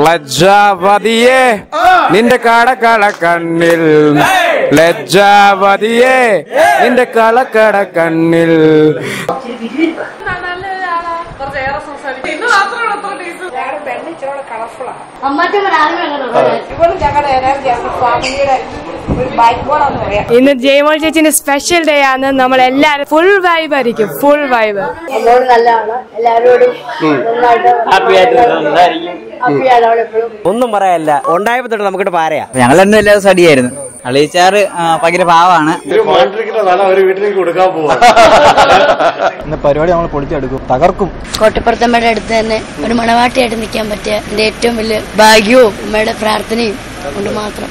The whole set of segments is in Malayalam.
ലജ്ജാവതിയേ നിന്റെ കടക്കട കണ്ണിൽ ലജ്ജാവതിയേ നിന്റെ കളക്കട കണ്ണിൽ ഇന്ന് ജയമോൾ ചേച്ചിന്റെ സ്പെഷ്യൽ ഡേ ആണ്. നമ്മളെല്ലാരും ഫുൾ വൈബ് ആയിരിക്കും. Full vibe. എല്ലാവരോടും ഒന്നും പറയാല്ല. ഉണ്ടായപ്പോ തൊട്ട് നമുക്കിട്ട് പറയാ. ഞങ്ങളൊന്നും ഇല്ലാതെ സ്റ്റഡിയായിരുന്നു. അളിയിച്ചാറ് ഭയങ്കര പാവാണ്. ഇന്ന് പരിപാടി നമ്മൾ പൊളിച്ചെടുക്കും, തകർക്കും. കോട്ടപ്പുറത്തമ്മയുടെ അടുത്ത് തന്നെ ഒരു മണവാട്ടിയായിട്ട് നിൽക്കാൻ പറ്റിയ എന്റെ ഏറ്റവും വലിയ ഭാഗ്യവും അമ്മയുടെ പ്രാർത്ഥനയും കൊണ്ട് മാത്രം.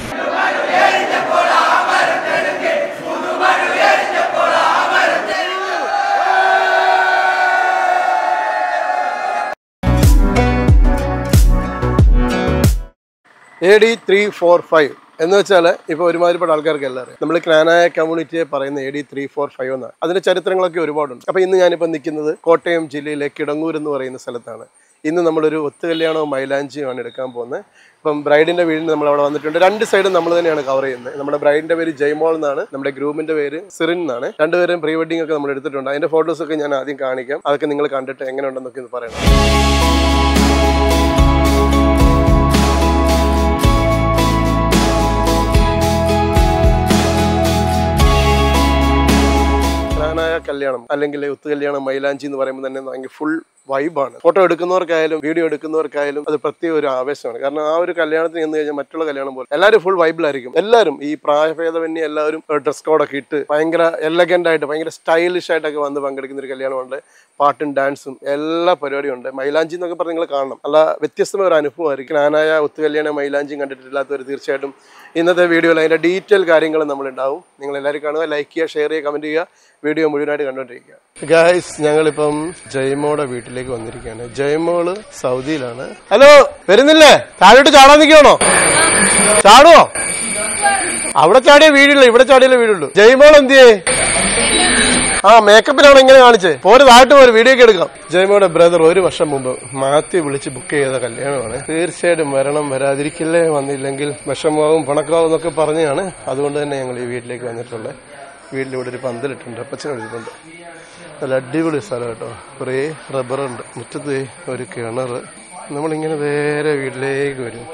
AD 345 എന്ന് വെച്ചാൽ ഇപ്പോൾ ഒരുമാതിരിപ്പെട്ട ആൾക്കാർക്ക് എല്ലാവരും നമ്മൾ ക്നാനായ കമ്മ്യൂണിറ്റിയെ പറയുന്ന AD 345 എന്നാണ്. അതിന്റെ ചരിത്രങ്ങളൊക്കെ ഒരുപാടുണ്ട്. അപ്പോൾ ഇന്ന് ഞാനിപ്പോൾ നിൽക്കുന്നത് കോട്ടയം ജില്ലയിലെ കിടങ്ങൂർ എന്ന് പറയുന്ന സ്ഥലത്താണ്. ഇന്ന് നമ്മളൊരു ഒത്തുകല്യാണവും മൈലാഞ്ചിയുമാണ് എടുക്കാൻ പോകുന്നത്. ഇപ്പം ബ്രൈഡിന്റെ വീടിന് നമ്മൾ അവിടെ വന്നിട്ടുണ്ട്. രണ്ട് സൈഡും നമ്മൾ തന്നെയാണ് കവർ ചെയ്യുന്നത്. നമ്മുടെ ബ്രൈഡിന്റെ പേര് ജയ്മോൾ എന്നാണ്, നമ്മുടെ ഗ്രൂമിന്റെ പേര് സിറിൻ എന്നാണ്. രണ്ടുപേരും പ്രീ വെഡിങ് ഒക്കെ നമ്മൾ എടുത്തിട്ടുണ്ട്. അതിന്റെ ഫോട്ടോസ് ഒക്കെ ഞാൻ ആദ്യം കാണിക്കാം. അതൊക്കെ നിങ്ങൾ കണ്ടിട്ട് എങ്ങനെ ഉണ്ടെന്നൊക്കെ ഇത് പറയണം. കല്യാണം അല്ലെങ്കിൽ ഒത്തുകല്യാണം മൈലാഞ്ചി എന്ന് പറയുമ്പോൾ തന്നെ ഭയങ്കര ഫുൾ വൈബാണ്. ഫോട്ടോ എടുക്കുന്നവർക്കായാലും വീഡിയോ എടുക്കുന്നവർക്കായാലും അത് പ്രത്യേക ഒരു ആവേശമാണ്. കാരണം ആ ഒരു കല്യാണത്തിന് ചെന്ന് കഴിഞ്ഞാൽ മറ്റുള്ള കല്യാണം പോലെ എല്ലാവരും ഫുൾ വൈബിലായിരിക്കും. എല്ലാവരും ഈ പ്രായഭേദമന്യേ എല്ലാവരും ഡ്രസ് കോഡൊക്കെ ഇട്ട് ഭയങ്കര എലഗന്റ് ആയിട്ട് ഭയങ്കര സ്റ്റൈലിഷ് ആയിട്ടൊക്കെ വന്ന് പങ്കെടുക്കുന്ന ഒരു കല്യാണമുണ്ട്. പാട്ടും ഡാൻസും എല്ലാ പരിപാടിയും ഉണ്ട്. മൈലാഞ്ചി എന്നൊക്കെ പറഞ്ഞ് നിങ്ങൾ കാണണം. നല്ല വ്യത്യസ്തമായ ഒരു അനുഭവമായിരിക്കും. ഞാനായ ഒത്തുകല്യാണം മൈലാഞ്ചിയും കണ്ടിട്ടില്ലാത്തവർ തീർച്ചയായിട്ടും ഇന്നത്തെ വീഡിയോയിൽ അതിൻ്റെ ഡീറ്റെയിൽ കാര്യങ്ങൾ നമ്മളുണ്ടാവും. നിങ്ങൾ എല്ലാവരും കാണുക, ലൈക്ക് ചെയ്യുക, ഷെയർ ചെയ്യുക, കമൻറ്റ് ചെയ്യുക, വീഡിയോ മുഴുവനായിട്ട് കണ്ടുകൊണ്ടിരിക്കുക. ഗായ്സ്, ഞങ്ങളിപ്പം ജയ്മോടെ വീട്ടിലേക്ക് വന്നിരിക്കുകയാണ്. ജയ്മോള് സൗദിയിലാണ്. ഹലോ, വരുന്നില്ലേ? താഴോട്ട് ചാടാൻ നിൽക്കണോ? ചാടുവോ? അവിടെ ചാടിയ വീടുള്ളൂ, ഇവിടെ ചാടിയല്ലേ വീടുള്ളൂ. ജയ്മോൾ എന്തിയേ? ആ മേക്കപ്പിലാണ് ഇങ്ങനെ കാണിച്ചേ. പോര് താഴ്ട്ട് പോര്, വീഡിയോ ഒക്കെ എടുക്കാം. ജയ്മോയുടെ ബ്രദർ 1 വർഷം മുമ്പ് മാത്യു വിളിച്ച് ബുക്ക് ചെയ്ത കല്യാണമാണ്. തീർച്ചയായിട്ടും വരണം, വരാതിരിക്കില്ലേ, വന്നില്ലെങ്കിൽ വിഷമാവും പണക്കാവും എന്നൊക്കെ പറഞ്ഞാണ്. അതുകൊണ്ട് തന്നെ ഞങ്ങൾ ഈ വീട്ടിലേക്ക് വന്നിട്ടുള്ളത്. വീട്ടിലൂടെ ഒരു പന്തലിട്ടുണ്ട്, അപ്പച്ചൻ എടുത്തിട്ടുണ്ട്. നല്ല അടിപൊളി സ്ഥലം കേട്ടോ. കുറേ റബ്ബറുണ്ട്, മുറ്റത്ത് ഒരു കിണർ. നമ്മളിങ്ങനെ നേരെ വീട്ടിലേക്ക് വരും.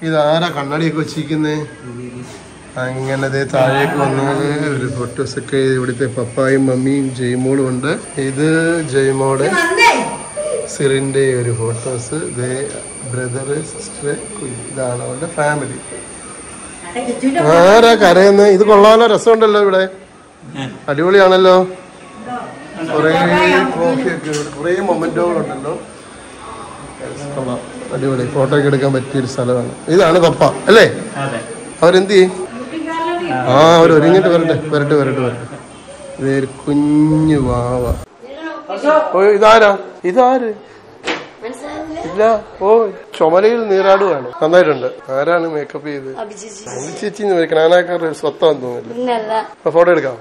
ഇതാരാ കണ്ണാടിയൊക്കെ വെച്ചിരിക്കുന്നേ? അങ്ങനെ താഴേക്ക് വന്നാൽ ഒരു ഫോട്ടോസൊക്കെ ഇവിടുത്തെ പപ്പായും മമ്മിയും ജയ്മോളും ഉണ്ട്. ഇത് ജയ്മോടെ സിറിന്റെ ഒരു ഫോട്ടോസ്. ബ്രദർ സിസ്റ്റർ, ഇതാണ് അവരുടെ ഫാമിലി. ആരാ കരയുന്നത്? ഇത് കൊള്ളാലോ, രസമുണ്ടല്ലോ. ഇവിടെ അടിപൊളിയാണല്ലോ. കുറേ ട്രോഫിയൊക്കെ, കുറേ മൊമെന്റോകളുണ്ടല്ലോ. അടിപൊളി ഫോട്ടോ ഒക്കെ എടുക്കാൻ പറ്റിയൊരു സ്ഥലമാണ്. ഇതാണ് പപ്പ അല്ലേ? അവരെന്ത് ചെയ്യും? ആ, അവർ ഒരുങ്ങിട്ട് വരട്ടെ വരട്ടെ വരട്ടെ വരട്ടെ. ഇതൊരു കുഞ്ഞു വാവ. ഓ, ഇതാരാ? ഇതാര്? ഇല്ല. ഓ, ചുമലയിൽ നീരാടുകയാണ്. നന്നായിട്ടുണ്ട്. ആരാണ് മേക്കപ്പ് ചെയ്ത്? ചേച്ചി ക്നാനാക്കാരുടെ ഒരു സ്വത്താന്ന് തോന്നില്ല. ഫോട്ടോ എടുക്കാം.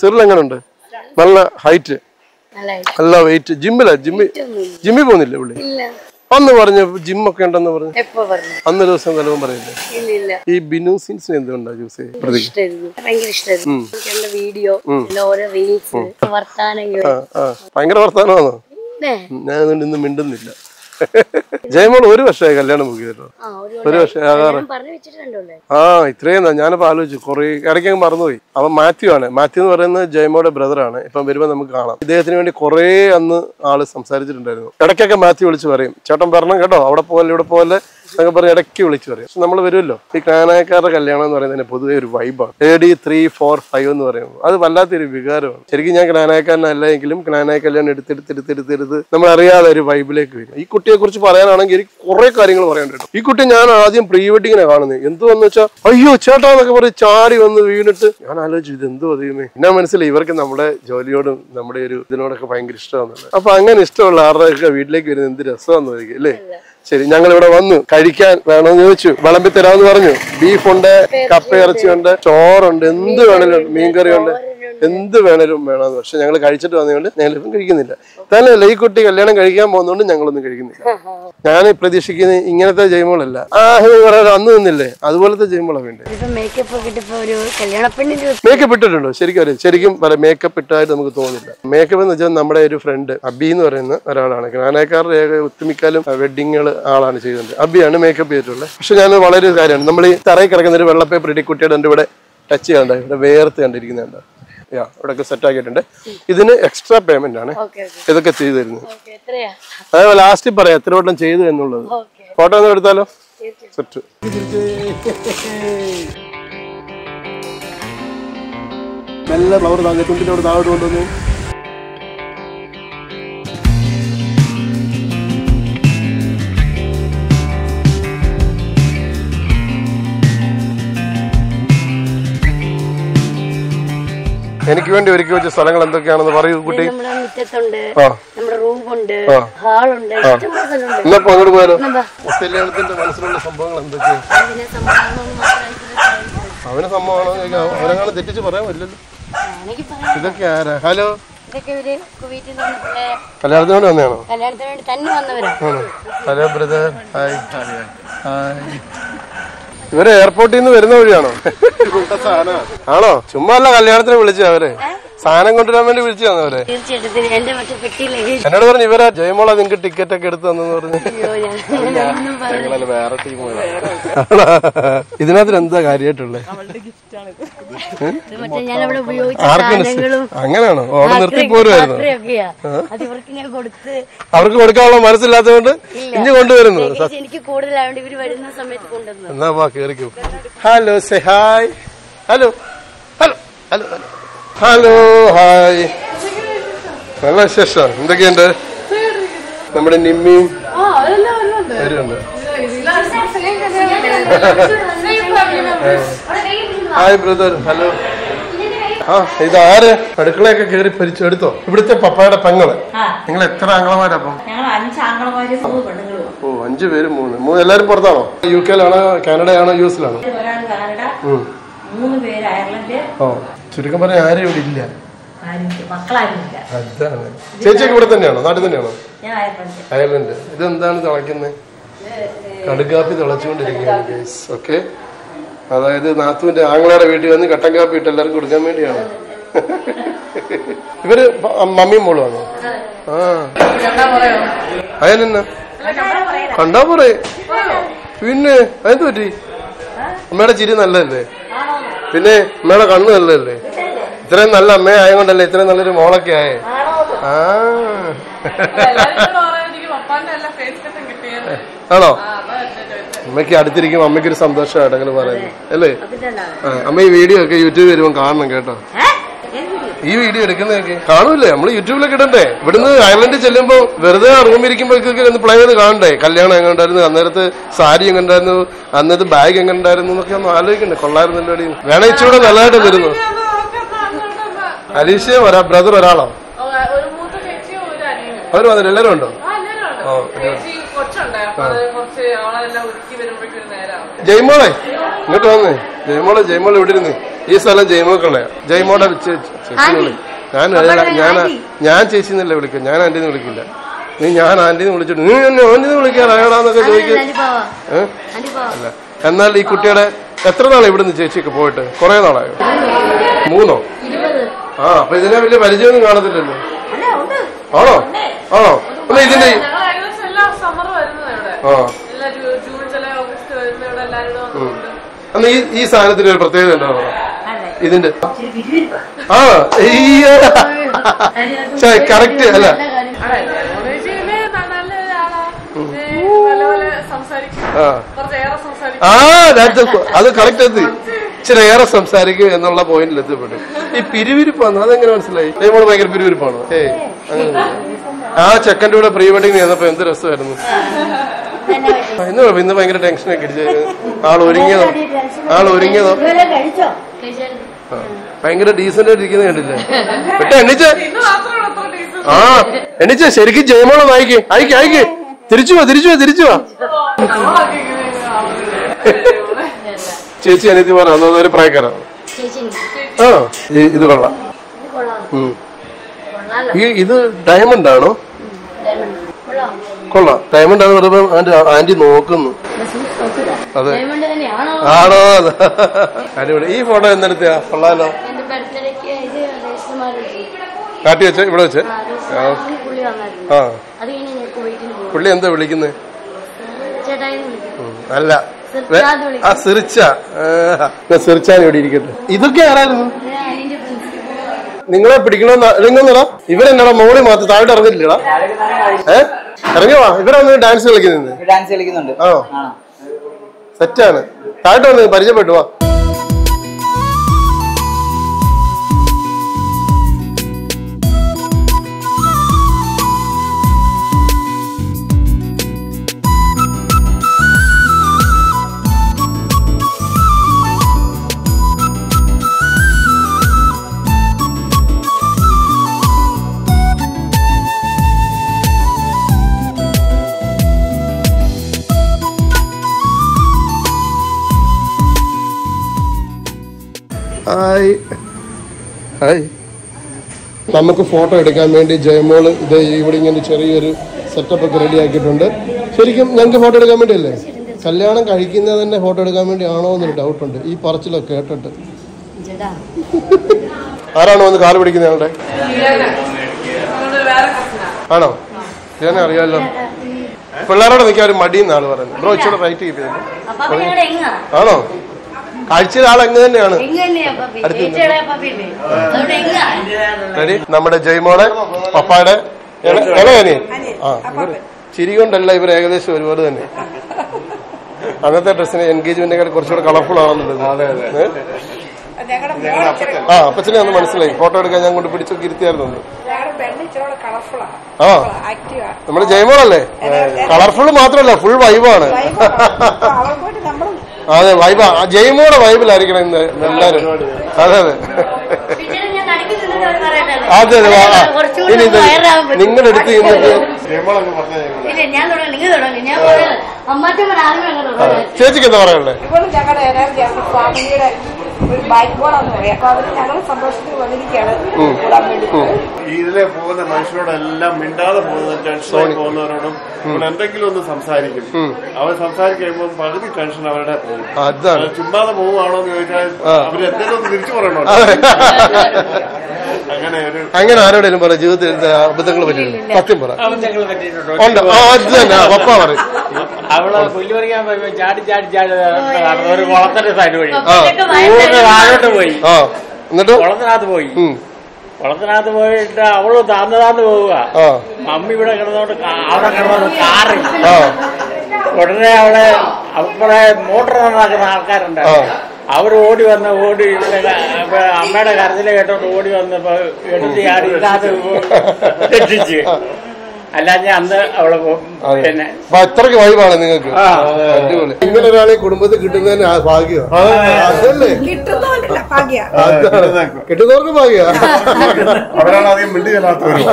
സിറിൽ എങ്ങനെയുണ്ട്? നല്ല ഹൈറ്റ്, നല്ല വെയിറ്റ്. ജിമ്മിൽ പോകുന്നില്ല പുള്ളി? അന്ന് പറഞ്ഞു ജിമ്മൊക്കെ ഉണ്ടെന്ന് പറഞ്ഞു. അന്ന് ദിവസം തലവും പറയില്ലേ? ഈ ബിനു സീൻസിന് എന്തുകൊണ്ടാ ചൂസ് ചെയ്ത്? ഭയങ്കര വർത്താനമാണോ? ഞാനതുകൊണ്ട് ഇന്ന് മിണ്ടുന്നില്ല. ജയ്മോൾ 1 വർഷമായി കല്യാണം ബുക്ക് ചെയ്തിട്ടോ? 1 വർഷം ആകാറ്. ആ, ഇത്രയും ഞാനിപ്പോ ആലോചിച്ചു. കുറെ ഇടയ്ക്ക് മറന്നുപോയി. അവൻ മാത്യു ആണ്. മാത്യു എന്ന് പറയുന്നത് ജയ്മോയുടെ ബ്രദറാണ്. ഇപ്പം വരുമ്പോ നമുക്ക് കാണാം. ഇദ്ദേഹത്തിന് വേണ്ടി കുറെ അന്ന് ആള് സംസാരിച്ചിട്ടുണ്ടായിരുന്നു. ഇടയ്ക്കൊക്കെ മാത്യു വിളിച്ച് പറയും, ചേട്ടൻ വരണം കേട്ടോ, അവിടെ പോലെ ഇവിടെ പോലെ എന്നൊക്കെ പറഞ്ഞ് ഇടയ്ക്ക് വിളിച്ചു പറയും. പക്ഷെ നമ്മൾ വരുമല്ലോ, ഈ ക്നാനായക്കാരുടെ കല്യാണം എന്ന് പറയുന്നത് പൊതുവെ ഒരു വൈബാണ്. AD 3, 4, 5 എന്ന് പറയുമ്പോൾ അത് വല്ലാത്തൊരു വികാരമാണ്. ശരിക്കും ഞാൻ ക്നാനായക്കാരനല്ല എങ്കിലും ക്നാനായ കല്യാണം എടുത്തെടുത്ത് നമ്മൾ അറിയാതെ ഒരു വൈബിലേക്ക് വരും. ഈ കുട്ടിയെ കുറിച്ച് പറയാനാണെങ്കിൽ എനിക്ക് കുറെ കാര്യങ്ങൾ പറയാനുണ്ട്. ഈ കുട്ടി ഞാൻ ആദ്യം പ്രീ വെഡിങ്ങിനെ കാണുന്നത്. എന്തുവെന്ന് വെച്ചാൽ അയ്യോ ചേട്ടാ എന്നൊക്കെ പറഞ്ഞ് ചാടി വന്ന് വീണിട്ട് ഞാൻ ആലോചിച്ചു ഇത് എന്തോ അറിയുമേ. പിന്നെ മനസ്സിലായി ഇവർക്ക് നമ്മുടെ ജോലിയോടും നമ്മുടെ ഒരു ഇതിനോടൊക്കെ ഭയങ്കര ഇഷ്ടമാണെന്നുള്ളത്. അപ്പൊ അങ്ങനെ ഇഷ്ടമുള്ള ആരുടെയൊക്കെ വീട്ടിലേക്ക് വരുന്നത് എന്ത് രസമാണെന്ന് ചോദിക്കും അല്ലേ. ശരി, ഞങ്ങൾ ഇവിടെ വന്നു, കഴിക്കാൻ വേണമെന്ന് ചോദിച്ചു, വിളമ്പി തരാമെന്ന് പറഞ്ഞു. ബീഫുണ്ട്, കപ്പയിറച്ചിയുണ്ട്, ചോറുണ്ട്, എന്ത് വേണേലും, മീൻകറി ഉണ്ട്, എന്ത് വേണേലും വേണമെന്ന്. പക്ഷെ ഞങ്ങൾ കഴിച്ചിട്ട് വന്നതുകൊണ്ട് ഞങ്ങളിപ്പം കഴിക്കുന്നില്ല. തന്നെയല്ല ഈ കുട്ടി കല്യാണം കഴിക്കാൻ പോകുന്നതുകൊണ്ട് ഞങ്ങളൊന്നും കഴിക്കുന്നില്ല. ഞാൻ പ്രതീക്ഷിക്കുന്നത് ഇങ്ങനത്തെ ജൈമോളല്ല, അന്ന് നിന്നില്ലേ അതുപോലത്തെ ജൈമോളാണ് വേണ്ടത്. മേക്കപ്പ് ഇട്ടിട്ടുണ്ടോ? ശരിക്കും മേക്കപ്പ് ഇട്ടായിട്ട് നമുക്ക് തോന്നില്ല. മേക്കപ്പ് എന്ന് വെച്ചാൽ നമ്മുടെ ഒരു ഫ്രണ്ട് അബി എന്ന് പറയുന്ന ഒരാളാണ്. ക്നാനായക്കാരുടെ ഒട്ടുമിക്കാലും വെഡിങ്ങുകൾ ആളാണ് ചെയ്തിട്ടുണ്ട്. അബിയാണ് മേക്കപ്പ് ചെയ്തിട്ടുള്ളത്. പക്ഷെ ഞാൻ വളരെ കാര്യമാണ്, നമ്മൾ ഈ തറയിൽ കിടക്കുന്ന ഒരു വെള്ള പേപ്പർ ഇട്ടി കുട്ടിയുടെ എൻ്റെ ഇവിടെ ടച്ച് ചെയ്യാണ്ട് ഇവിടെ വേർത്ത് കണ്ടിരിക്കുന്നുണ്ട്. ഇവിടെയൊക്കെ സെറ്റ് ആക്കിയിട്ടുണ്ട്. ഇതിന് എക്സ്ട്രാ പേയ്മെന്റ് ആണ് ഇതൊക്കെ ചെയ്തു തരുന്നത്. അതേപോലെ ലാസ്റ്റ് പറയാം എത്ര വട്ടം ചെയ്തു എന്നുള്ളത്. ഫോട്ടോ ഒന്ന് എടുത്താലോ? സെറ്റ്. നല്ല ഫ്ലവർ താങ്ങി തുണ്ടിന്റെ അവിടെ താഴോട്ട് കൊണ്ടുവന്നു. എനിക്ക് വേണ്ടി ഒരുക്കി വെച്ച സ്ഥലങ്ങൾ എന്തൊക്കെയാണെന്ന് പറയൂ കുട്ടി. ഇന്നപ്പോ അങ്ങോട്ട് പോയാലോ? കല്യാണത്തിന്റെ മനസ്സിലുള്ള സംഭവങ്ങൾ എന്തൊക്കെയാണ്? അവന് സംഭവമാണോ ചോദിക്കാം. അവരെങ്ങാനും തെറ്റിച്ച് പറയാൻ പറ്റില്ലല്ലോ. ഇതൊക്കെ ആരാ? ഹലോ, കല്യാണത്തിന് വേണ്ടി വന്നതാണോ? Hello brother, hi. ഇവര് എയർപോർട്ടിൽ നിന്ന് വരുന്ന വഴിയാണോ? ആണോ? ചുമ്മാ അല്ല കല്യാണത്തിന് വിളിച്ചു അവരെ, സാധനം കൊണ്ടുവരാൻ വേണ്ടി വിളിച്ചു അവരെ. എന്നോട് പറഞ്ഞു ഇവരാ ജയമോള നിങ്ങക്ക് ടിക്കറ്റ് ഒക്കെ എടുത്തു തന്നെന്ന് പറഞ്ഞു. വേറെ ടീമുകളാണ്. ഇതിനകത്ത് എന്താ കാര്യമായിട്ടുള്ളത്? അങ്ങനെയാണോ? അവിടെ നിർത്തി പോരുമായിരുന്നു. അവർക്ക് കൊടുക്കാനുള്ള മനസ്സില്ലാത്തതുകൊണ്ട് ഇനി കൊണ്ടുവരുന്നു. എന്നാ വാ കേറിക്കോ. Hello, say hi. Hello hello hello hello hi. നല്ല വിശേഷം. എന്തൊക്കെയുണ്ട്? നമ്മുടെ നിമ്മിയും വരുന്നുണ്ട്. Hi brother. ഹലോ. ഇതാര് അടുക്കളയൊക്കെ കയറി പരിച്ചെടുത്തോ? ഇവിടുത്തെ പപ്പായുടെ പെങ്ങള്. നിങ്ങൾ എത്ര ആംഗളമാരപ്പം? ഓ, 5 പേര് 3 എല്ലാരും പുറത്താണോ? UK-ലാണോ കാനഡയാണോ US-ലാണോ? ഓ, ചുരുക്കം പറഞ്ഞ ആരും ഇവിടെ ഇല്ല. അതാണ്. ചേച്ചിയൊക്കെ ഇവിടെ തന്നെയാണോ? നാട്ടിൽ തന്നെയാണോ? അയർലൻഡ്. ഇതെന്താണ് തിളയ്ക്കുന്നത്? കടുകാപ്പി തിളച്ചുകൊണ്ടിരിക്കുകയാണ്. ഓക്കെ, അതായത് നാത്തുവിന്റെ ആങ്ങളയുടെ വീട്ടിൽ വന്ന് കട്ടൻ കാപ്പി ഇട്ട് എല്ലാവർക്കും കൊടുക്കാൻ വേണ്ടിയാണ്. ഇവര് മമ്മിയും മോളും ആണോ? അയലെന്നാ കണ്ടാ പറയേ. പിന്നെ അതെന്ത് പറ്റി? അമ്മയുടെ ചിരി നല്ലതല്ലേ? പിന്നെ അമ്മയുടെ കണ്ണ് നല്ലതല്ലേ? ഇത്രയും നല്ല അമ്മയെ ആയതുകൊണ്ടല്ലേ ഇത്രയും നല്ലൊരു മോളൊക്കെ ആയേ. ആണോ? അമ്മയ്ക്ക് അടുത്തിരിക്കും, അമ്മയ്ക്കൊരു സന്തോഷമായിട്ട് അങ്ങനെ പറയുന്നു അല്ലേ? അമ്മ ഈ വീഡിയോ ഒക്കെ യൂട്യൂബ് വരുമ്പോൾ കാണണം കേട്ടോ. ഈ വീഡിയോ എടുക്കുന്നതൊക്കെ കാണൂല്ലേ? നമ്മൾ യൂട്യൂബിലൊക്കെ ഇടണ്ടേ? ഇവിടുന്ന് അയർലൻഡിൽ ചെല്ലുമ്പോ വെറുതെ റൂമിരിക്കുമ്പോഴേക്കൊക്കെ ഒന്ന് പ്ലേ ചെയ്ത് കാണണ്ടേ? കല്യാണം എങ്ങനെയുണ്ടായിരുന്നു, അന്നേരത്ത് സാരി എങ്ങനെയുണ്ടായിരുന്നു, അന്നേരത്ത് ബാഗ് എങ്ങനെയുണ്ടായിരുന്നു എന്നൊക്കെ ഒന്ന് ആലോചിക്കണ്ടേ? കൊള്ളായിരുന്നല്ലോ. വേണേ ഇച്ചിരൂടെ നല്ലതായിട്ട് വരുന്നു. അലീഷ ബ്രദർ ഒരാളോ? അവര് വന്നിട്ട് എല്ലാരും ഉണ്ടോ? ജയ്മോളെ ഇങ്ങോട്ട് വന്നേ. ജയ്മോള് ഇവിടെ ഇരുന്ന്. ഈ സ്ഥലം ജയ്മോക്കുള്ളയാ. ജയ്മോടെ ചേച്ചിനുള്ളി. ഞാൻ ചേച്ചി എന്നല്ല വിളിക്കുക, ഞാൻ ആന്റിന്ന് വിളിക്കില്ല. നീ ഞാൻ ആന്റിന്ന് വിളിച്ചിട്ട് നീ എന്നെ ആന്റിന്ന് വിളിക്കാറായോടാന്നൊക്കെ ചോദിക്കും. അല്ല, എന്നാൽ ഈ കുട്ടിയുടെ എത്ര നാളെ ഇവിടുന്ന് ചേച്ചിയൊക്കെ പോയിട്ട്? കുറെ നാളായോ? 3 അപ്പൊ ഇതിനെ വലിയ പരിചയമൊന്നും കാണത്തില്ലല്ലോ. ആണോ? ആണോ? അല്ല ഇതിന്റെ അന്ന് ഈ സാധനത്തിന് ഒരു പ്രത്യേകത ഉണ്ടാവോ? ഇതിന്റെ കറക്റ്റ് അല്ല. അത് കറക്റ്റ് എത്തി. ഇച്ചിരി ഏറെ സംസാരിക്കും എന്നുള്ള പോയിന്റിൽ എത്തിപ്പെട്ടു. ഈ പിരിവിരിപ്പാണ് അതെങ്ങനെ മനസ്സിലായി? നമ്മൾ ഭയങ്കര പിരിവിരിപ്പാണോ? അങ്ങനെ ആ ചെക്കൻ്റെ കൂടെ പ്രീ വെഡിങ് ചെയ്തപ്പോ എന്ത് രസമായിരുന്നു. ഇന്ന് ഭയങ്കര ടെൻഷനൊക്കെ അടിച്ചു. ആളൊരുങ്ങിയതോ ഭയങ്കര ഡീസന്റ് ആയിട്ട് ഇരിക്കുന്നത് കണ്ടില്ലേ? പെട്ടെ എണ്ണിച്ചേ ശരിക്കും ജയമോളെ അയക്കേ തിരിച്ചു വാ ചേച്ചി അനിയത്തി പറഞ്ഞ ഒരു പ്രായക്കാരാണ്. ഇത് കൊള്ളാം. ഇത് ഡയമണ്ട് ആണോ? കൊള്ളാം. ഡയമണ്ട് ആണെന്ന് പറയുമ്പോ ആന്റി നോക്കുന്നു. അതെ ആണോ? അടിപൊളി. ഈ ഫോട്ടോ എന്തെടുത്താ? കൊള്ളാലോ. കാട്ടി വെച്ച ഇവിടെ വെച്ച്. പുള്ളി എന്താ വിളിക്കുന്നത്? അല്ല സിറിച്ചാൻ ഇവിടെ ഇരിക്കട്ടെ. ഇതൊക്കെ ആരായിരുന്നു? നിങ്ങളെ പിടിക്കണമെന്നാ നിങ്ങളെന്നാ? ഇവരെന്നാടാ മോളി മാത്രം താഴോട്ട് ഇറങ്ങില്ലടാ? ഇറങ്ങിയോ? ഇവരൊന്ന് ഡാൻസ് കളിക്കുന്നുണ്ട്. ആണോ? സെറ്റാണ്. താഴോട്ട് വന്ന് പരിചയപ്പെട്ടു. വാ. ഹായ്. നമുക്ക് ഫോട്ടോ എടുക്കാൻ വേണ്ടി ജയമോള് ഇത് ഇവിടെ ഇങ്ങനെ ചെറിയൊരു സെറ്റപ്പ് ഒക്കെ റെഡി ആക്കിയിട്ടുണ്ട്. ശരിക്കും ഞങ്ങൾക്ക് ഫോട്ടോ എടുക്കാൻ വേണ്ടിയല്ലേ? കല്യാണം കഴിക്കുന്നത് തന്നെ ഫോട്ടോ എടുക്കാൻ വേണ്ടി ആണോ എന്നൊരു ഡൗട്ടുണ്ട് ഈ പറച്ചിലൊക്കെ കേട്ടിട്ട്. ആരാണോ വന്ന് കാല് പിടിക്കുന്നത്? ഞങ്ങളുടെ ആണോ? ഞാൻ അറിയാമല്ലോ. പിള്ളേരോടെ നിൽക്കാൻ ഒരു മടിയെന്ന് ആള് പറയുന്നത്. ബ്രോ ഇച്ചിരി റൈറ്റ് കിട്ടിയത് ആണോ? കാഴ്ച ആളെങ്ങ് തന്നെയാണ്. റെഡി. നമ്മുടെ ജയ്മോടെ പപ്പായുടെ ഇളയനിയൻ. ചിരി കൊണ്ടല്ല, ഇവർ ഏകദേശം ഒരുപാട് തന്നെ. അന്നത്തെ ഡ്രസ്സിന് എൻഗേജ്മെന്റിനെക്കാൾ കുറച്ചുകൂടെ കളർഫുൾ ആണെന്നുള്ളത്. അപ്പച്ചനെ ഒന്ന് മനസ്സിലായി. ഫോട്ടോ എടുക്കാൻ ഞാൻ കൊണ്ട് പിടിച്ചൊക്കെ ഇരുത്തിയായിരുന്നു. നമ്മുടെ ജയ്മോളല്ലേ? കളർഫുൾ മാത്രമല്ല, ഫുൾ വൈബാണ്. അതെ വൈബാ. ജയ്മോടെ വൈബിലായിരിക്കണം ഇന്ന് എല്ലാരും. അതെ ഇനി നിങ്ങളുടെ അടുത്ത് ചേച്ചിക്ക് എന്താ പറയാനുള്ളത്? ഇതിലെ പോകുന്ന മനുഷ്യരോടെല്ലാം മിണ്ടാതെ പോകുന്ന ടെൻഷനായി പോകുന്നവരോടും എന്തെങ്കിലും ഒന്ന് സംസാരിക്കും. അവർ സംസാരിക്കുമ്പോൾ പകുതി ടെൻഷൻ അവരുടെ ചുമ്മാതെ പോവുകയാണോ എന്ന് ചോദിച്ചാൽ അവര് എന്തെങ്കിലും ഒന്ന് തിരിച്ചു പറയണോ? അങ്ങനെ ആരോടെങ്കിലും പറ ജീവിതത്തിൽ അബദ്ധങ്ങൾ പറ്റിയിട്ടുണ്ട്. സത്യം പറ. പപ്പ പറയും. അവള് പുല്ല് പറിക്കാൻ ചാടി ഒരു കുളത്തിന്റെ സൈഡ് വഴി താഴോട്ട് പോയി. എന്നിട്ട് കുളത്തിനകത്ത് പോയിട്ട് അവള് താന്ന് പോവുക. മമ്മി ഇവിടെ കിടന്നോണ്ട് അവിടെ കിടന്നോണ്ട് കാറി. ഉടനെ അവിടെ അവിടെ മോട്ടർ നന്നാക്കുന്ന ആൾക്കാരുണ്ട്. അവർ ഓടി അമ്മയുടെ കരച്ചില് കേട്ടോണ്ട് ഓടി വന്നപ്പോ എടുത്ത് ചാടി ഇതിനകത്ത് രക്ഷിച്ച്. അല്ലാതെ അന്ന് അവളെ പിന്നെ അത്രയ്ക്ക് വൈബാണ് നിങ്ങൾക്ക്. അടിപൊളി. ഇങ്ങനെ ഒരാളെ കുടുംബത്തിൽ കിട്ടുന്നതിന് ഭാഗ്യം. അതല്ലേ കിട്ടുന്നവർക്ക് ഭാഗ്യ. അവരാണ് അധികം മിണ്ടി ചെല്ലാത്തവരും.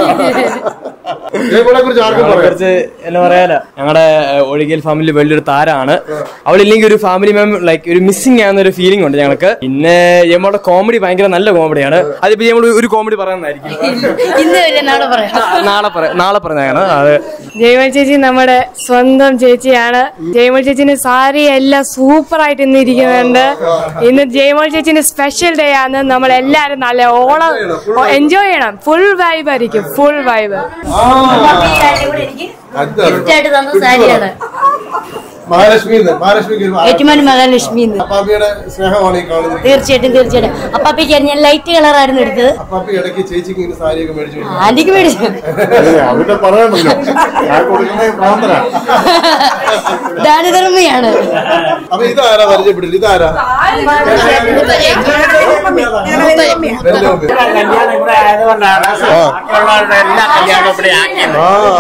കുറിച്ച് എന്നാ പറയാല, ഞങ്ങളുടെ ഒഴികൽ ഫാമിലി വലിയൊരു താരാണ്. അവളില്ലെങ്കിൽ ഒരു ഫാമിലി മെമ്പർ ലൈക്ക് ഒരു മിസ്സിംഗ് ആവുന്ന ഒരു ഫീലിംഗ് ഉണ്ട് ഞങ്ങൾക്ക്. പിന്നെ നമ്മുടെ കോമഡി ഭയങ്കര നല്ല കോമഡിയാണ്. അതിപ്പോ നമ്മൾ ഒരു കോമഡി പറയുന്നതായിരിക്കും. നാളെ പറഞ്ഞ ജയ്മോൾ ചേച്ചി നമ്മുടെ സ്വന്തം ചേച്ചിയാണ്. ജയ്മോൾ ചേച്ചിന്റെ സാരി എല്ലാം സൂപ്പർ ആയിട്ട് ഇന്ന് ഇരിക്കുന്നുണ്ട്. ഇന്ന് ജയ്മോൾ ചേച്ചിന്റെ സ്പെഷ്യൽ ഡേ ആണ്. നമ്മളെല്ലാരും നല്ല ഓണം എൻജോയ് ചെയ്യണം. ഫുൾ വൈബ് ആയിരിക്കും. Full vibe. ഏറ്റുമാനൂർ മഹാലക്ഷ്മി അപ്പാപ്പിയുടെ സ്നേഹമാണ് ഈ കാണുന്നത്. തീർച്ചയായിട്ടും അപ്പാപ്പിക്ക് ഞാൻ ലൈറ്റ് കളറായിരുന്നു എടുത്തത്. അപ്പാപ്പി ഇടയ്ക്ക് ചേച്ചിക്ക് ഇങ്ങനെ സാരിയൊക്കെ മേടിച്ചു ആന്റിക്ക് മേടിച്ചു. അവിടെ പറയാമല്ലോ ദാനധർമ്മിയാണ്. അപ്പൊ ഇതാരാ പരിചയപ്പെടില്ല? ഇതാരാ?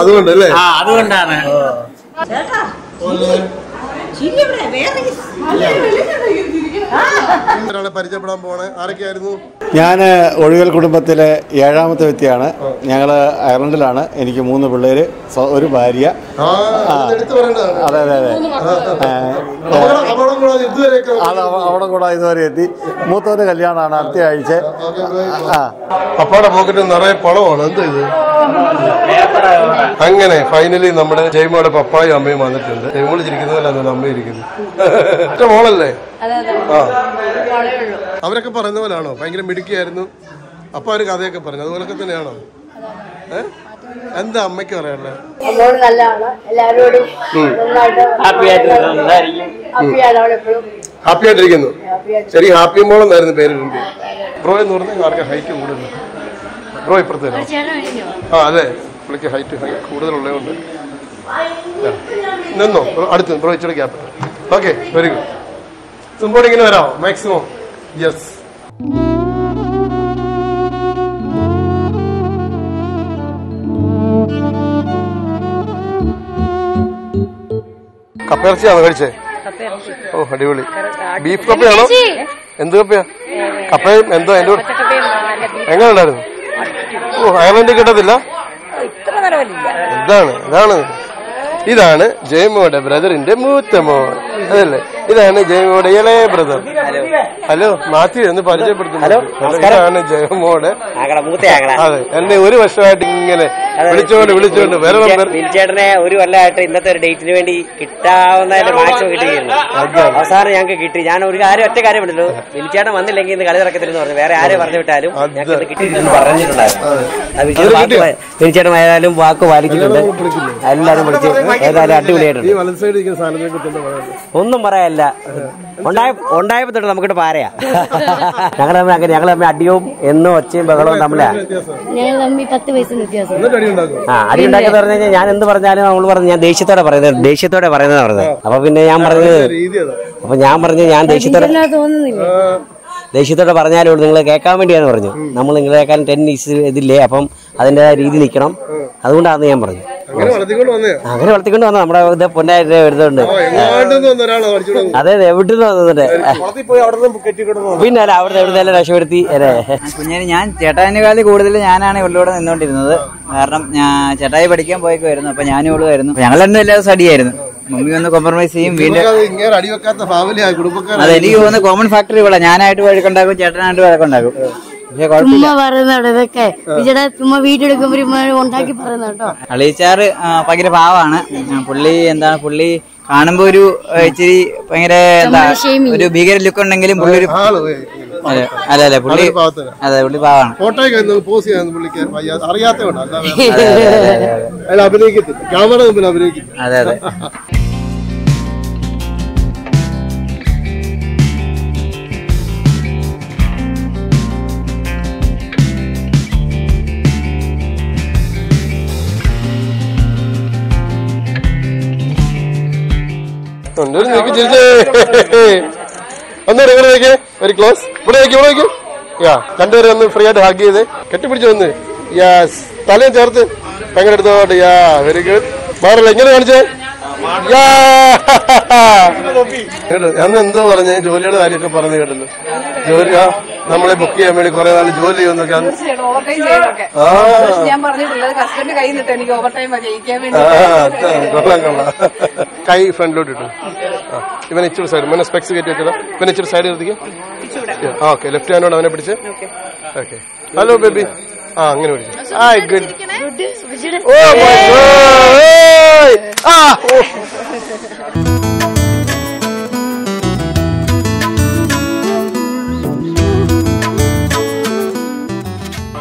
അതുകൊണ്ടല്ലേ? അതുകൊണ്ടാണ്. ഒരാളെ പരിചയപ്പെടാൻ പോണേ. ആരൊക്കെയായിരുന്നു? ഞാൻ ഒഴുകൽ കുടുംബത്തിലെ 7ാമത്തെ വ്യക്തിയാണ്. ഞങ്ങൾ അയർലൻഡിലാണ്. എനിക്ക് 3 പിള്ളേര്, ഒരു ഭാര്യ. അതെ അതെ അതെ. അവിടെ കൂടെ ഇതുവരെ എത്തി. മൂത്തവന്റെ കല്യാണമാണ് അടുത്ത ആഴ്ച. പപ്പാടെ പോക്കറ്റിൽ നിറയെ പണമാണ്. എന്താ ഇത്? അങ്ങനെ ഫൈനലി നമ്മുടെ ജയ്മോടെ പപ്പായും അമ്മയും വന്നിട്ടുണ്ട്. ജയ്മോള് ചിരിക്കുന്നതല്ല അമ്മ ഇരിക്കുന്നു. ഒറ്റ മോളല്ലേ? അവരൊക്കെ പറയുന്ന പോലാണോ? ഭയങ്കര മിടുക്കിയായിരുന്നു. അപ്പൊ അവര് കഥയൊക്കെ പറഞ്ഞു. അതുപോലൊക്കെ തന്നെയാണോ? എന്താ അമ്മയ്ക്ക് പറയാനുള്ളത്? ഹാപ്പി ആയിട്ടിരിക്കുന്നു. ശരി, ഹാപ്പി മോളെന്നായിരുന്നു പേര്. ബ്രോ എന്ന് പറഞ്ഞാൽ ആർക്കും ഹൈറ്റ് കൂടുതൽ. ബ്രോ ഇപ്പുറത്തെ അതെ, പുള്ളിക്ക് ഹൈറ്റ് കൂടുതലുള്ളതുകൊണ്ട് നിന്നോ അടുത്ത്. ബ്രോ ഇച്ചിരി ഗ്യാപ്പ്. Okay, very good. സിമ്പോട് ഇങ്ങനെ വരാമോ മാക്സിമം? യെസ്. കപ്പയിറച്ചിയാണോ കഴിച്ചേ? ഓ അടിപൊളി. ബീഫ് കപ്പയാണോ? എന്ത് കപ്പയാ? കപ്പയും എന്തോ എന്റെ എങ്ങനെ ഉണ്ടായിരുന്നു? ഓ, അയർലൻഡിൽ കിട്ടത്തില്ല. ഇതാണ് ജയമോടെ ബ്രദറിന്റെ മൂത്ത മോൻ, അതല്ലേ? ഇതാണ് ജയമോടെ ഇളയ ബ്രദർ. ഹലോ മാത്യു എന്ന് പരിചയപ്പെടുത്തുന്നു. ഇതാണ് ജയമോടെ. അതെ, എന്നെ 1 വർഷമായിട്ട് ഇങ്ങനെ വിളിച്ചോണ്ട് വരണം. ചേട്ടനെ 1 കൊല്ലമായിട്ട് ഇന്നത്തെ ഒരു ഡേറ്റിന് വേണ്ടി കിട്ടാവുന്നതിന്റെ മാക്സിമം കിട്ടിയിരുന്നു. അവസാനം ഞങ്ങൾക്ക് കിട്ടി. ഞാൻ ഒറ്റ കാര്യം പറഞ്ഞല്ലോ, വിളിച്ചേട്ടൻ വന്നില്ലെങ്കിൽ ഇന്ന് കളി നടക്കത്തില്ലെന്ന് പറഞ്ഞു. വേറെ ആരെ പറഞ്ഞു വിട്ടാലും ഞങ്ങൾക്ക് കിട്ടിയില്ലെന്ന് പറഞ്ഞിട്ടുണ്ടായിരുന്നു. വിളിച്ചേട്ടൻ ഏതായാലും വാക്ക് പാലിച്ചിട്ടുണ്ട്. എല്ലാരും വിളിച്ച് ഏതായാലും അടിപൊളിയായിട്ടുണ്ട്. ഒന്നും പറയാനില്ല. ഉണ്ടായപ്പോ തൊട്ട് നമുക്കിട്ട് പാരയാ. ഞങ്ങൾ തമ്മിൽ അടിയും എന്നും ഒച്ചയും ബഹളവും തമ്മിലാ. 10 വയസ്സിന് വ്യത്യാസം. അടി ഉണ്ടാക്കി പറഞ്ഞു കഴിഞ്ഞാൽ ഞാൻ എന്ത് പറഞ്ഞാലും നമ്മൾ പറഞ്ഞു ഞാൻ ദേഷ്യത്തോടെ പറയുന്നത് പറഞ്ഞത്. അപ്പൊ പിന്നെ ഞാൻ പറഞ്ഞു ഞാൻ ദേഷ്യത്തോടെ പറഞ്ഞാലേ നിങ്ങൾ കേൾക്കാൻ വേണ്ടിയാന്ന് പറഞ്ഞു. നമ്മൾ നിങ്ങൾ കേൾക്കാൻ 10 ഇതില്ലേ, അപ്പം അതിന്റേതായ രീതി നിൽക്കണം. അതുകൊണ്ടാണ് ഞാൻ പറഞ്ഞു. അങ്ങനെ വളർത്തിക്കൊണ്ട് വന്ന നമ്മുടെ പൊന്നായിട്ട് വരുന്നുണ്ട്. അതെ, എവിടെ നിന്ന് വന്നിട്ടുണ്ട്. പിന്നെ അല്ല അവിടെ എവിടുന്നെല്ലാം രക്ഷപ്പെടുത്തി. കുഞ്ഞിന് ഞാൻ ചേട്ടായിനെക്കാളും കൂടുതൽ ഞാനാണ് ഇവളിലൂടെ നിന്നോണ്ടിരുന്നത്. കാരണം ഞാൻ ചേട്ടായി പഠിക്കാൻ പോയേക്കുമായിരുന്നു. അപ്പൊ ഞാനും ഇവളുമായിരുന്നു. ഞങ്ങൾ രണ്ടും എല്ലാ ദിവസം അടിയായിരുന്നു. മമ്മി ഒന്ന് കോംപ്രമൈസ് ചെയ്യും. വീണ്ടും അതെ, എനിക്ക് തോന്നുന്നു കോമൺ ഫാക്ടർ ഇവിടെ. ഞാനായിട്ട് വഴക്കുണ്ടാക്കും, ചേട്ടനായിട്ട് വഴക്കുണ്ടാക്കും. അളിയിച്ചാറ് ഭയങ്കര പാവാണ്. പുള്ളി കാണുമ്പോ ഒരു ഇച്ചിരി ഭയങ്കര ഒരു ഭീകര ലുക്ക് ഉണ്ടെങ്കിലും പുള്ളി ഒരു അല്ല പുള്ളി പാവാണ്. അതെ അതെ. Very close. ഇവിടെ രണ്ടുപേരും ഒന്ന് ഫ്രീ ആയിട്ട് ഹാഗ് ചെയ്ത് കെട്ടിപ്പിടിച്ച് വന്ന്. യാസ്, തലയും ചേർത്ത് ഭയങ്കര എടുത്തോട്ട്. യാ, വെരി ഗുഡ്. മാറില്ല, എങ്ങനെ കാണിച്ചേ? അന്ന് എന്തോ പറഞ്ഞ ജോലിയുടെ കാര്യമൊക്കെ പറഞ്ഞു കേട്ടല്ലോ. ജോലി നമ്മളെ ബുക്ക് ചെയ്യാൻ വേണ്ടി കുറെ നാൾ ജോലി ചെയ്യുന്നൊക്കെ. കൊള്ളാം. കൈ ഫ്രണ്ടിലോട്ട് ഇട്ടു. ഇവൻ ഇച്ചിരി സൈഡ്, ഇവനെ സ്പെക്സ് കയറ്റി വെച്ചതാ. ഇവൻ ഇച്ചിരി സൈഡ് നിർത്തിക്കും. ഓക്കെ, ലെഫ്റ്റ് ഹാൻഡോട് അവനെ പിടിച്ച്. Okay, hello baby. അങ്ങനെ പിടിച്ചു. ഗുഡ്. Oh my god.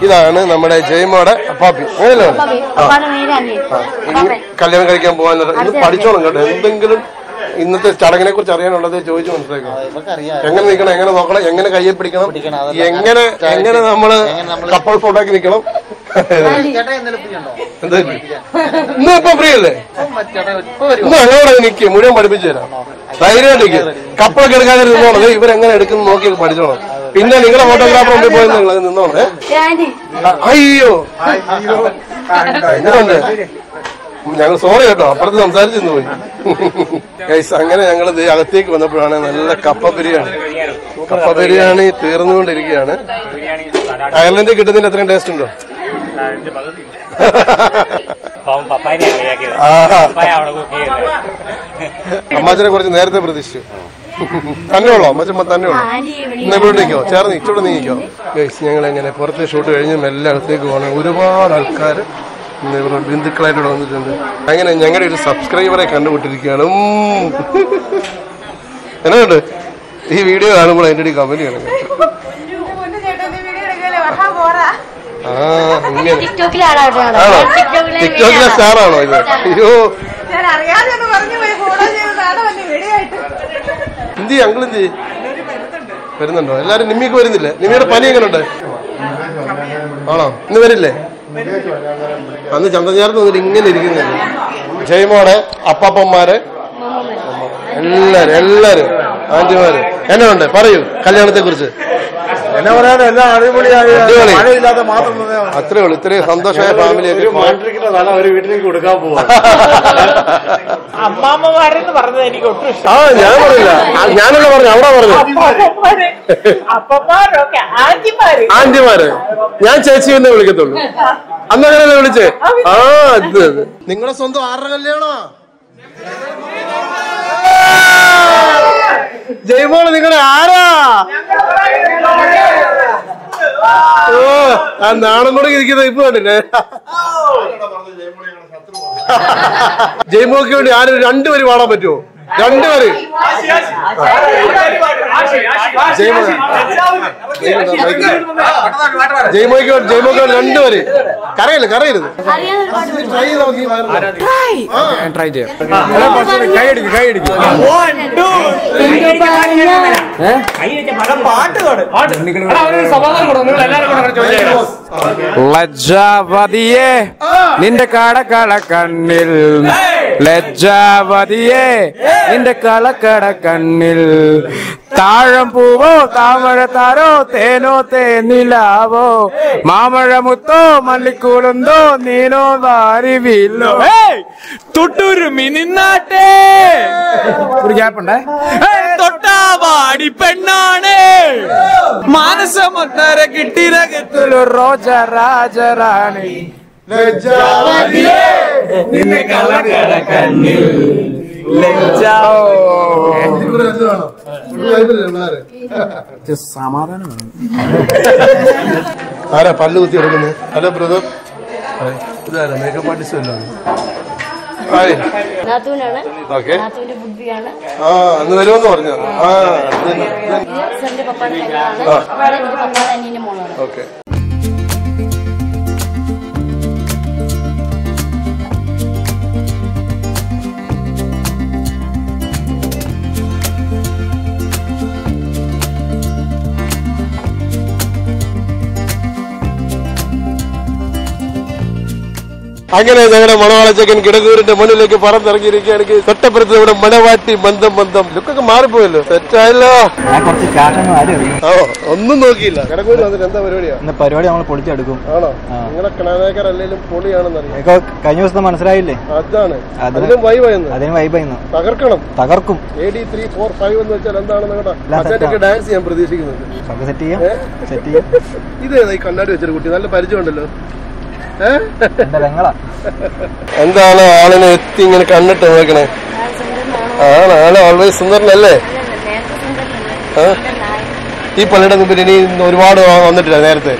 ഇതാണ് നമ്മുടെ ജയമോടെ അപ്പാപ്പി. അങ്ങനെയല്ലോ കല്യാണം കഴിക്കാൻ പോകാൻ. ഇത് പഠിച്ചോണം കേട്ടോ. എന്തെങ്കിലും ഇന്നത്തെ ചടങ്ങിനെ കുറിച്ച് അറിയാനുള്ളത് ചോദിച്ചു മനസ്സിലാക്കണം. എങ്ങനെ നിൽക്കണം, എങ്ങനെ നോക്കണം, എങ്ങനെ കയ്യെ പിടിക്കണം, എങ്ങനെ എങ്ങനെ നമ്മള് കപ്പിൾ ഫോട്ടോക്ക് നിൽക്കണം. ഇന്ന് ഇപ്പൊ ഫ്രീ അല്ലേ? ഇന്ന് അങ്ങോട്ട് നിൽക്കും, മുഴുവൻ പഠിപ്പിച്ചു തരാം. ധൈര്യമായിട്ട് കപ്പളൊക്കെ എടുക്കാതെ നിന്നോണം. ഇവരെങ്ങനെ എടുക്കുന്നു നോക്കി പഠിച്ചോണം. പിന്നെ നിങ്ങളെ ഫോട്ടോഗ്രാഫർ മുമ്പിൽ പോയി നിങ്ങൾ നിന്നോണേ. അയ്യോ എങ്ങനെയുണ്ട്? ഞങ്ങൾ സോറി കേട്ടോ, അപ്പുറത്ത് സംസാരിച്ചു പോയി. അങ്ങനെ ഞങ്ങൾ അകത്തേക്ക് വന്നപ്പോഴാണ് നല്ല കപ്പ ബിരിയാണി തീർന്നുകൊണ്ടിരിക്കുകയാണ്. അയർലൻഡിൽ കിട്ടുന്നതിന് അത്രയും ടേസ്റ്റ് ഉണ്ടോ? അമ്മാച്ചനെ കുറച്ച് നേരത്തെ പ്രതീക്ഷിച്ചു. തന്നെ ഉള്ളോ അമ്മച്ചമ്മ? തന്നെ ഉള്ളു. ഇന്ന് ഇവിടെ നിൽക്കോ? ചേർന്ന് ഇച്ചോടെ നീക്കോ? ഗൈസ് ഞങ്ങൾ എങ്ങനെ പുറത്തെ ഷൂട്ട് കഴിഞ്ഞ് മെല്ലെ അകത്തേക്ക് പോകണം. ഒരുപാട് ആൾക്കാർ ഇവരുടെ ബന്ധുക്കളായിട്ട് വന്നിട്ടുണ്ട്. അങ്ങനെ ഞങ്ങളുടെ ഒരു സബ്സ്ക്രൈബറെ കണ്ടുപിട്ടിരിക്കുകയാണ്. എന്നാണ്ട് ഈ വീഡിയോ കാണുമ്പോൾ അതിൻ്റെ ഒരു കമന്റ് ആണ്. ടിക്ടോക്കിലെ സ്റ്റാറാണോ ഇത്? അയ്യോ എന്ത് അങ്കിൾ എന്ത് വരുന്നുണ്ടോ? എല്ലാരും നിമ്മിക്ക് വരുന്നില്ലേ? നിമ്മിയുടെ പനി എങ്ങനെ ഉണ്ട്? ആണോ? ഇന്ന് വരില്ലേ? അന്ന് ചന്തഞ്ഞാർന്ന് വന്നിട്ട് ഇങ്ങനെ ഇരിക്കുന്നില്ല. ജയമോടെ അപ്പാപ്പന്മാര് എല്ലാരും ആന്റിമാര് എന്നാ ഉണ്ട്? പറയൂ കല്യാണത്തെ കുറിച്ച്. എന്നാ പറയാൻ എല്ലാം അടിപൊളിയായി. അത്രേ ഉള്ളൂ. ഇത്രയും സന്തോഷമായ ഫാമിലിയൊക്കെ അവര് വീട്ടിലേക്ക് കൊടുക്കാൻ പോവാ. അമ്മാമ്മമാരെന്ന് പറഞ്ഞത് എനിക്ക് ഒട്ടും ഇഷ്ടം. ഞാൻ പറയില്ല, ഞാനല്ല പറഞ്ഞു, അവിടെ പറഞ്ഞു ആന്റിമാര്. ഞാൻ ചേച്ചി എന്നേ വിളിക്കത്തുള്ളൂ. അന്നങ്ങനല്ലേ വിളിച്ചേ? അത് നിങ്ങളുടെ സ്വന്തം ആരുടെ കല്യാണോ? ജയമോള് നിങ്ങളുടെ ആരാ? ഓ ആ നാണം കൂടെ ഇരിക്കുന്നത് ഇപ്പൊ കണ്ടില്ലേ? ജയമോക്ക് വേണ്ടി ആരും രണ്ടുപേര് പാടാൻ പറ്റുമോ? രണ്ടുപേര് ജയമോക്ക് രണ്ടുപേര് കരയരുത്. ട്രൈ ചെയ്യാം. ലജ്ജാവതിയേ നിന്റെ കടകള കണ്ണിൽ, ലജ്ജാവതിയേ നിന്റെ കളക്കട കണ്ണിൽ, താഴം പൂവോ താമര താരോ തേനോ തേനിലാവോ, മാമഴ മുത്തോ മല്ലിക്കൂലുന്തോ നീനോ വാരിവില്ലോ, തൊട്ടുരുമി നിന്നാട്ടെ ഒരു ഗ്യാപ്പുണ്ടേ, തൊട്ടാവാടി പെണ്ണാണ് മാനസമൊന്നര കിട്ടിരകത്തൊരു റോജ രാജറാണി, ലജ്ജാവതിയേ നിന്നെ കളക്കട കണ്ണിൽ, സമാധാനം ആരാ പല്ല് കുത്തി എടുക്കുന്നത്? ഹലോ ബ്രദർ, ഇതാരാ മേക്കപ്പ് ആർട്ടിസ്റ്റ് അല്ലേ? അന്ന് വരുമെന്ന് പറഞ്ഞു. ഓക്കെ. അങ്ങനെ ഞങ്ങളുടെ മണവാളച്ചക്കൻ കിടക്കൂരിന്റെ മുന്നിലേക്ക് പറന്നിറങ്ങിയിരിക്കുകയാണ്. തൊട്ടപ്പുറത്ത് ഇവിടെ മണവാട്ടി മന്ദം ലുക്കൊക്കെ മാറിപ്പോയല്ലോ, സെറ്റായല്ലോ. ഓ ഒന്നും നോക്കിയില്ല. കിടക്കൂര് വന്നിട്ട് എന്താ പരിപാടിയാണ്? പരിപാടി നമ്മൾ പൊളിച്ചെടുക്കും. ആണോ? നിങ്ങളെ കിണവേക്കർ അല്ലെങ്കിലും പൊളിയാണെന്നറിയാം. കഴിഞ്ഞ ദിവസം മനസ്സിലായില്ലേ? അതാണ് അതിനും വൈബായിരുന്നു. അതിനും വൈബായിരുന്നു. തകർക്കും. AD 345 എന്ന് വെച്ചാൽ എന്താണ്? നിങ്ങളുടെ ഡാൻസ് ഞാൻ പ്രതീക്ഷിക്കുന്നുണ്ട്. സെറ്റ് ചെയ്യാം. ഇതേതാ ഈ കണ്ണാടി വെച്ചൊരു കുട്ടി? നല്ല പരിചയമുണ്ടല്ലോ. എന്താണ് ആളിനെ എത്തി ഇങ്ങനെ കണ്ടിട്ട് നോക്കണേ? ആള് ഓൾവേസ് സുന്ദരനല്ലേ? ഈ പള്ളിയുടെ മുമ്പിൽ ഇനി ഒരുപാട് വന്നിട്ടില്ല നേരത്തെ.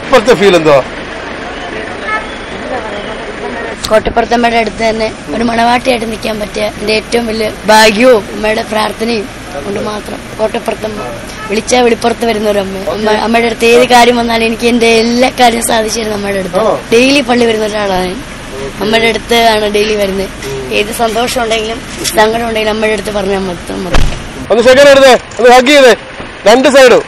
ഇപ്പോഴത്തെ ഫീൽ എന്തുവാ? കോട്ടപ്പുറത്തമ്മയുടെ അടുത്ത് തന്നെ ഒരു മണവാട്ടിയായിട്ട് നിൽക്കാൻ പറ്റിയ എന്റെ ഏറ്റവും വലിയ ഭാഗ്യവും അമ്മയുടെ പ്രാർത്ഥനയും കൊണ്ട് മാത്രം. കോട്ടപ്പുറത്തമ്മ വിളിച്ചാൽ വെളിപ്പുറത്ത് വരുന്ന ഒരു അമ്മ. അമ്മയുടെ അടുത്ത് ഏത് കാര്യം വന്നാലും എനിക്ക് എന്റെ എല്ലാ കാര്യം സാധിച്ചിരുന്നു അമ്മയുടെ അടുത്ത്. ഡെയിലി പള്ളി വരുന്ന ഒരാളാണ്. അമ്മയുടെ അടുത്ത് ആണ് ഡെയിലി വരുന്നത്. ഏത് സന്തോഷം ഉണ്ടെങ്കിലും സങ്കടം ഉണ്ടെങ്കിലും അമ്മയുടെ അടുത്ത് പറഞ്ഞാൽ മൊത്തം മറക്കും. ഒന്ന് സെക്കൻഡ് എടുത്തേ, ഒന്ന് ഹഗ് ചെയ്തേ രണ്ട് സൈഡും.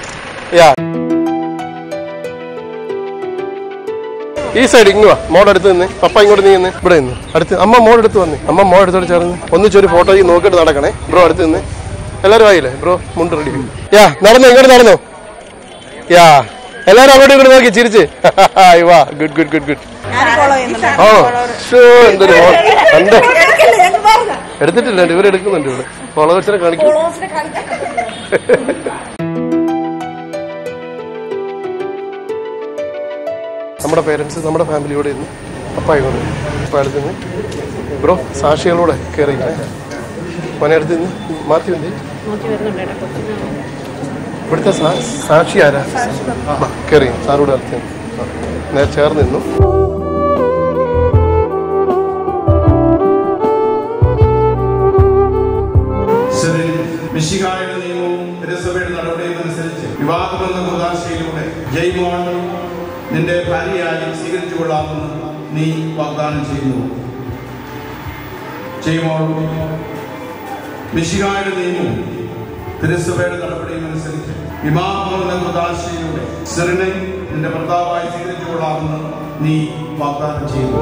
ഈ സൈഡ് ഇങ്ങ് വാ, മോടെ അടുത്ത് നിന്ന്. പപ്പ ഇങ്ങോട്ട് നീ നിന്ന് ഇവിടെ നിന്ന് അടുത്ത്. അമ്മ മോടെ അടുത്ത് വന്നേ, അമ്മ മോടെ അടുത്തോട് ചേർന്ന് ഒന്നിച്ചൊരു ഫോട്ടോ നോക്കിയിട്ട് നടക്കണേ. ബ്രോ അടുത്ത് നിന്ന്. എല്ലാവരും ആയില്ലേ ബ്രോ? മുണ്ട് റെഡി. നടന്നോ, ഇങ്ങോട്ട് നടന്നോ. എല്ലാരും അങ്ങോട്ടും ഇങ്ങോട്ട് നോക്കി ചിരിച്ച്. വാ, ഗുഡ് ഗുഡ് ഗുഡ് ഗുഡ്. എന്തൊരു എടുത്തിട്ടില്ല, ഇവരെടുക്കുന്നുണ്ട് ഇവിടെ. ഫോളോവേഴ്സിനെ കാണിക്കും. നമ്മുടെ പേരൻസ്, നമ്മുടെ ഫാമിലിയോടെ ഇരുന്ന് പപ്പായോട് പപ്പ അടുത്ത് നിന്ന്. ബ്രോ സാക്ഷികളോടെ കയറിയില്ലേ? മോനെ അടുത്ത് നിന്ന്. മാത്യു എന്ത് ഇവിടുത്തെ സാക്ഷി ആരാ? കയറി സാറോട് അടുത്ത് നേരെ ചേർന്ന് നിന്നു. മിശിഹായുടെ നിയമവും തിരുസഭയുടെ നടപടിയും അനുസരിച്ച് വിവാഹമെന്ന കുദാശയിലൂടെ ജയ്മോൻ നിന്റെ ഭാര്യയായി സ്വീകരിച്ചു കൊള്ളാമെന്ന് നീ വാഗ്ദാനം ചെയ്യുന്നു. ജയ്മോൻ മിശിഹായുടെ നിയമവും തിരുസഭയുടെ നടപടിയും അനുസരിച്ച് വിവാഹമെന്ന കുദാശയിലൂടെ സെറിനെ നിന്റെ ഭർത്താവായി സ്വീകരിച്ചു കൊള്ളാമെന്ന് നീ വാഗ്ദാനം ചെയ്യുന്നു.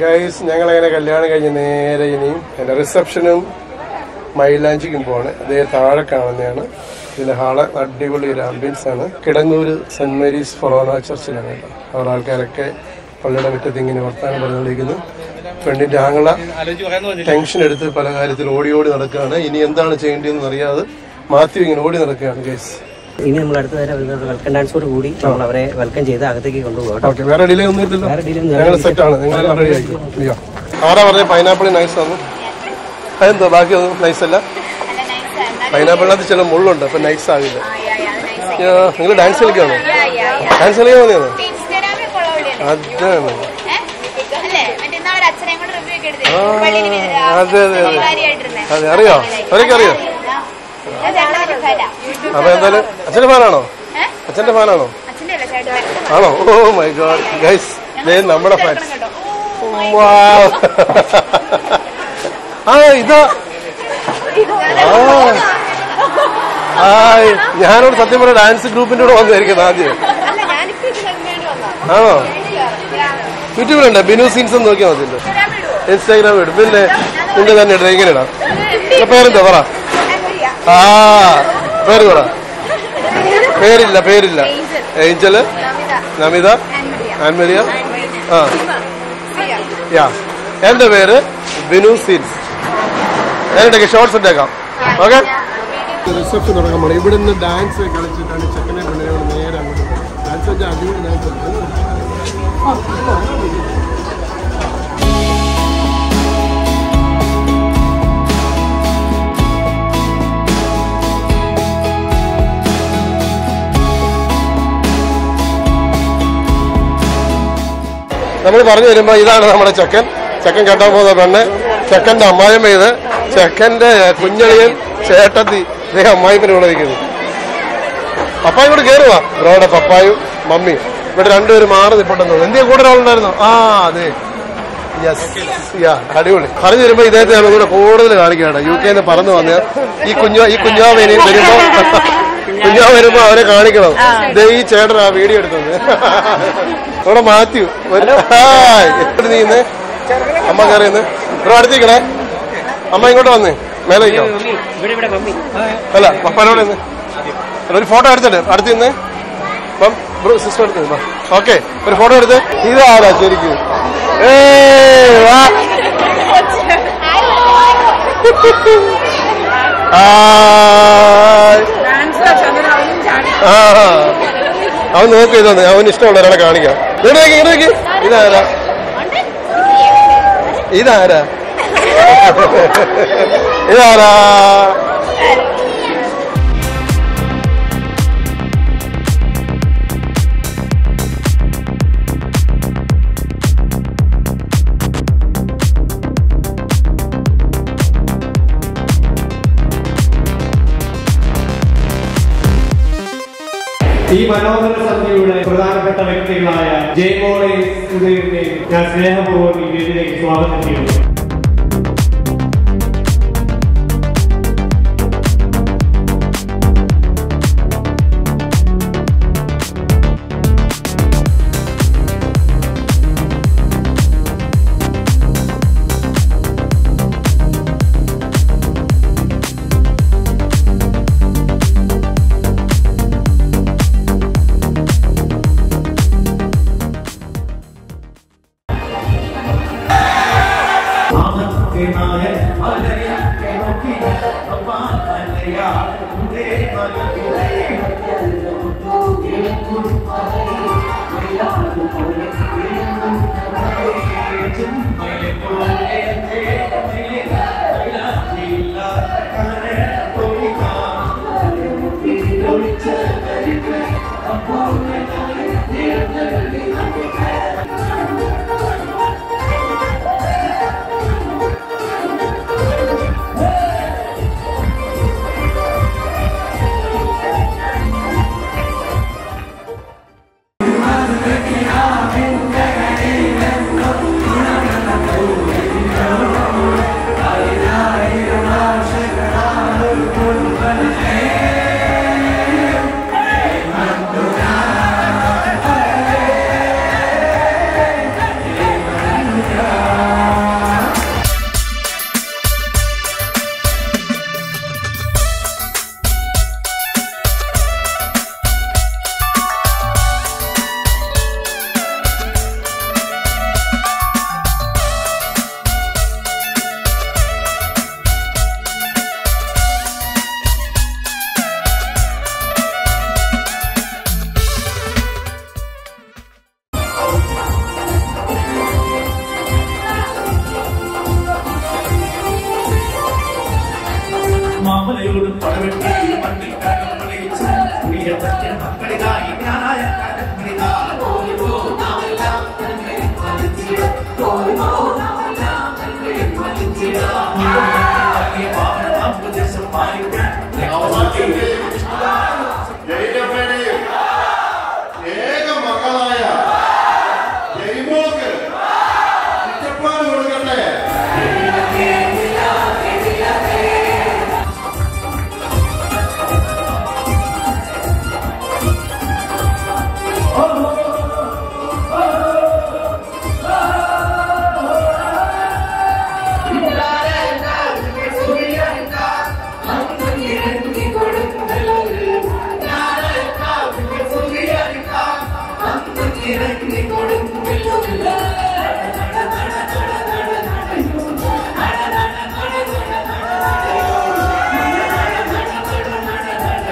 ഗൈസ്, ഞങ്ങളങ്ങനെ കല്യാണം കഴിഞ്ഞ് നേരെ ഇനിയും എൻ്റെ റിസപ്ഷനും മൈലാഞ്ചിക്കും പോവാണ്. അതേ താഴെ കാണുന്നതാണ് ഇതിൻ്റെ ഹാള്. അടിപൊളി ഒരു ആംബിയൻസ് ആണ്. കിടങ്ങൂര് സെന്റ് മേരീസ് ഫൊറോന ചർച്ചിലാണ്. അവരുടെ ആൾക്കാരൊക്കെ പള്ളിയുടെ മുറ്റത്ത് ഇങ്ങനെ വർത്താനം പറഞ്ഞുകൊണ്ടിരിക്കുന്നു. പെണ്ണിന്റെ ആങ്ങള ടെൻഷൻ എടുത്ത് പല കാര്യത്തിൽ ഓടി ഓടി നടക്കുകയാണ്. ഇനി എന്താണ് ചെയ്യേണ്ടതെന്ന് അറിയാതെ മാത്യു ഇങ്ങനെ ഓടി നടക്കുകയാണ് ഗൈസ്. ഇനി നമ്മൾ അടുത്ത നേരം വെൽക്കം ഡാൻസോട് കൂടി നമ്മൾ അവരെ വെൽക്കം ചെയ്ത് അകത്തേക്ക് കൊണ്ടുപോകാം. വേറെ ഡിലേ ഒന്നും ഇല്ലല്ലോ, ഞങ്ങൾ സെറ്റാണ്. നിങ്ങൾ റെഡി ആക്കി. ആരാ പറഞ്ഞ പൈനാപ്പിൾ നൈസ് ആണ്? അതെന്തോ ബാക്കി ഒന്നും നൈസ് അല്ല. പൈനാപ്പിളിനകത്ത് ചില മുള്ളുണ്ട്, അപ്പൊ നൈസ് ആകില്ല. നിങ്ങൾ ഡാൻസ് കളിക്കാണോ? ഡാൻസ് കളിക്കാൻ വന്നതാണ്? അതാണ്. അതെ അതെ അതെ അതെ, അറിയോ? അവരൊക്കെ അറിയോ? അപ്പൊ എന്തായാലും അച്ഛന്റെ ഫാനാണോ? അച്ഛന്റെ ഫാനാണോ? ആണോ? ഓ മൈ ഗോഡ് ഗൈസ്, നമ്മുടെ ഫാൻസ്. ഇതാ ഞാനോട് സത്യം പറഞ്ഞ ഡാൻസ് ഗ്രൂപ്പിന്റെ കൂടെ വന്നായിരിക്കും ആദ്യം. ആണോ? യൂട്യൂബിലുണ്ട്, ബിനു സീൻസ് എന്ന് നോക്കിയാൽ മതിയല്ലോ. ഇൻസ്റ്റാഗ്രാം ഇടും. പിന്നെ നിന്റെ തന്നെ ഇടാം. എങ്ങനെ ഇടാം? പേരെന്താ പറ? പേര് പറ. പേരില്ല. ഏഞ്ചല്, നമിത, ആൻമരിയ. എന്റെ പേര് ബിനു സീൻസ്. ഞാനിട്ടേക്ക് ഷോർട്സ് ഇട്ടേക്കാം. ഓക്കെ, റിസപ്ഷൻ തുടങ്ങാൻ പോകണം. ഇവിടുന്ന് ഡാൻസ് കളിച്ചിട്ടാണ് ചെക്കനെ പെണ്ണിനെ നേരെ അങ്ങോട്ട് ഡാൻസ് വെച്ചാൽ അടിപൊളി ഡാൻസ്. നമ്മൾ പറഞ്ഞു വരുമ്പോ ഇതാണ് നമ്മുടെ ചെക്കൻ കെട്ടാൻ പോകുന്ന പെണ്ണ്, ചെക്കന്റെ അമ്മായിമ്മ, ഇത് ചെക്കന്റെ കുഞ്ഞളിയൻ, ചേട്ടത്തി, ഇതേ അമ്മായിപ്പിനെ ഇവിടെ വയ്ക്കുന്നു. പപ്പായും കൂടെ കയറുവാ. ബ്രോയുടെ പപ്പായും മമ്മിയും ഇവിടെ രണ്ടുപേരും മാറി നിൽപ്പുണ്ടെന്ന്. എന്തിനാ കൂടെ ഒരാളുണ്ടായിരുന്നോ? അതെ, യെസ്, അടിപൊളി. പറഞ്ഞു വരുമ്പോ ഇദ്ദേഹത്തെ ഇവിടെ കൂടുതൽ കാണിക്കുകയാണ്. UK പറന്നു വന്ന ഈ കുഞ്ഞാവ് വരുമ്പോ അവരെ കാണിക്കണം. ഈ ചേട്ടൻ ആ വീഡിയോ എടുത്തത്. ഇവിടെ മാത്യു നീന്ന് അമ്മ കയറിയെന്ന്. ഇവിടെ അടുത്തേക്കണേ. അമ്മ ഇങ്ങോട്ട് വന്നേ, മേലെ അല്ല പപ്പാനോട് നിന്ന് ഒരു ഫോട്ടോ എടുത്തിട്ട് അടുത്ത് നിന്ന്. അപ്പം സിസ്റ്റർ എടുത്ത്. ഓക്കെ, ഒരു ഫോട്ടോ എടുത്ത്. ഇതാരാ ശരിക്കും? അവൻ നോക്കി ഇതൊന്ന്, അവന് ഇഷ്ടമുള്ള ഒരാളെ കാണിക്കാം. ഇതാരാ? ഇതാരാ? ഈ മനോഹര സന്ധ്യയുടെ പ്രധാനപ്പെട്ട വ്യക്തികളായ ജയമോളെയും സുധീറിനെയും ഞാൻ സ്നേഹപൂർവ്വം ഈ വേദിയിലേക്ക് സ്വാഗതം ചെയ്യുന്നു.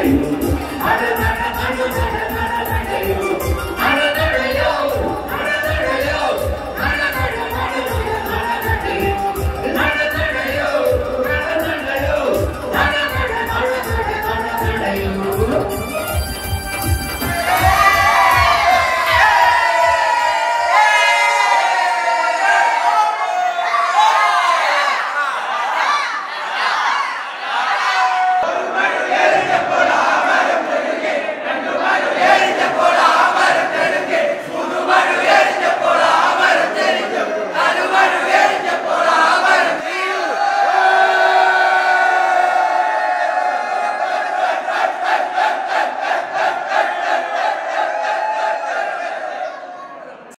Thank you.